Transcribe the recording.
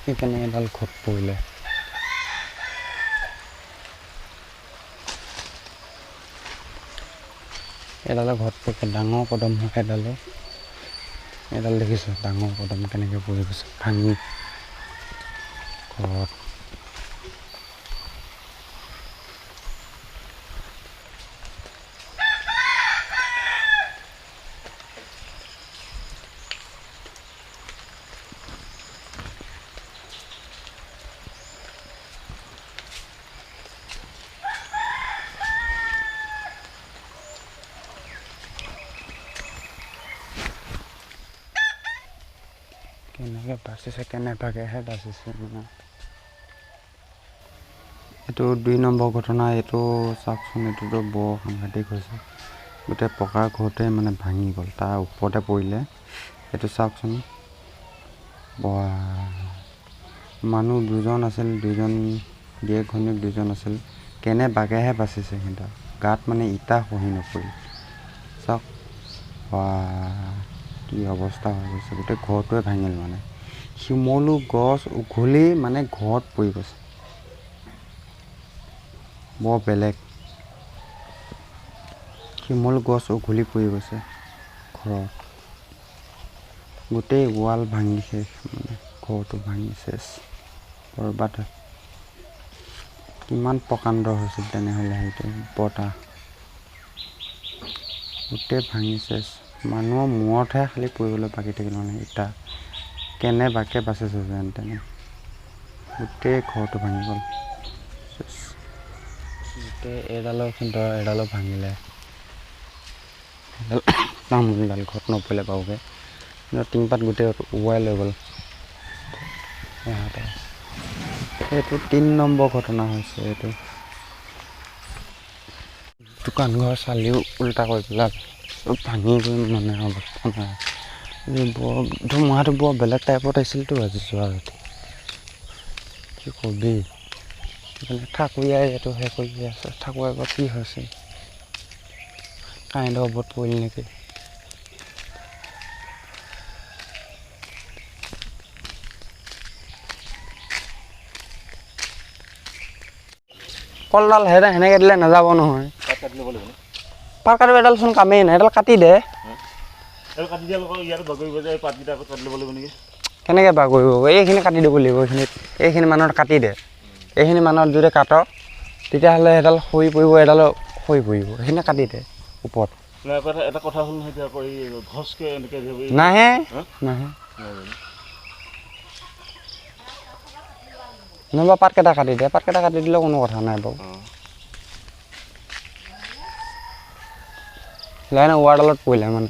সেইকাৰণে এডাল ঘৰত পৰিলে। এডালৰ ঘৰত পৰিছে, ডাঙৰ কদম হয় এডালো। এডাল দেখিছোঁ ডাঙৰ কদম কেনেকৈ পৰি গৈছে ভাঙি ঘৰত। কেনেকৈ বাচিছে, কেনেবাকৈহে বাচিছে মানে। এইটো 2 নম্বৰ ঘটনা। এইটো চাওকচোন, এইটোতো বৰ সাংঘাতিক হৈছে। গোটেই পকাৰ ঘৰতে মানে ভাঙি গ'ল, তাৰ ওপৰতে পৰিলে। এইটো চাওকচোন, মানুহ 2জন আছিল, 2জন গিৰিয়েক ঘৈণীয়েক 2জন আছিল। কেনেবাকৈহে বাচিছে সিহঁত। গাত মানে ইটা খহি নপৰিল। চাওক কি অৱস্থা হৈ গৈছে, গোটেই ঘৰটোৱে ভাঙিল মানে। শিমলু গছ উঘলি মানে ঘৰত পৰি গৈছে। বৰ বেলেগ, শিমলু গছ উঘলি পৰি গৈছে ঘৰত। গোটেই ৱাল ভাঙি শেষ মানে, ঘৰটো ভাঙি শেষ, বৰবাদ। কিমান প্ৰকাণ্ড হৈছিল তেনেহ'লে সেইটো বতাহ। গোটেই ভাঙি শেষ। মানুহৰ মূৰতহে খালি পৰিবলৈ বাকী থাকিল মানে ইটা। কেনেবাকৈ বাচিছে যেন তেনে, গোটেই ঘৰটো ভাঙি গ'ল। গোটেই এডালো ভাঙিলে। তামোলডাল ঘৰত নপৰিলে পাবগৈ, টিংপাত গোটেই উৰুৱাই লৈ গ'ল। এইটো 3 নম্বৰ ঘটনা হৈছে। এইটো দোকান ঘৰ চালিও উল্টা কৰি পেলাল, ভাঙি গৈ মানে অৱস্থা নাই। ধুমুহাটো বৰ বেলেগ টাইপত আহিছিলতো আজি যোৱা ৰাতি, কি কবি। ঠাকুৰীয়াই এইটো শেষ কৰি আছে। ঠাকুৰীয়াৰ পৰা কি হৈছে, কাৰেণ্টৰ ওপৰত পৰিল নেকি। কলডাল সেনেকৈ দিলে নাযাব নহয়। পাত কাটিব এডালচোন কামেই নাই, এডাল কাটি দে। কেনেকৈ বা কৰিব, এইখিনি কাটি দিব লাগিব। এইখিনি মানত কাটি দে। এইখিনি মানত যদি কাট, তেতিয়াহ'লে এডাল সৰি পৰিব, এডাল সৰি পৰিব। সেইখিনি কাটি দে ওপৰত। এটা কথা হ'ল নহয়, এতিয়া আকৌ ঘছকে এনেকৈ নাহে। নহ'বা পাতকেইটা কাটি দে, পাতকেইটা কাটি দিলেও কোনো কথা নাই বাৰু। লাইনৰ ৱাৰডালত পৰিলে মানে।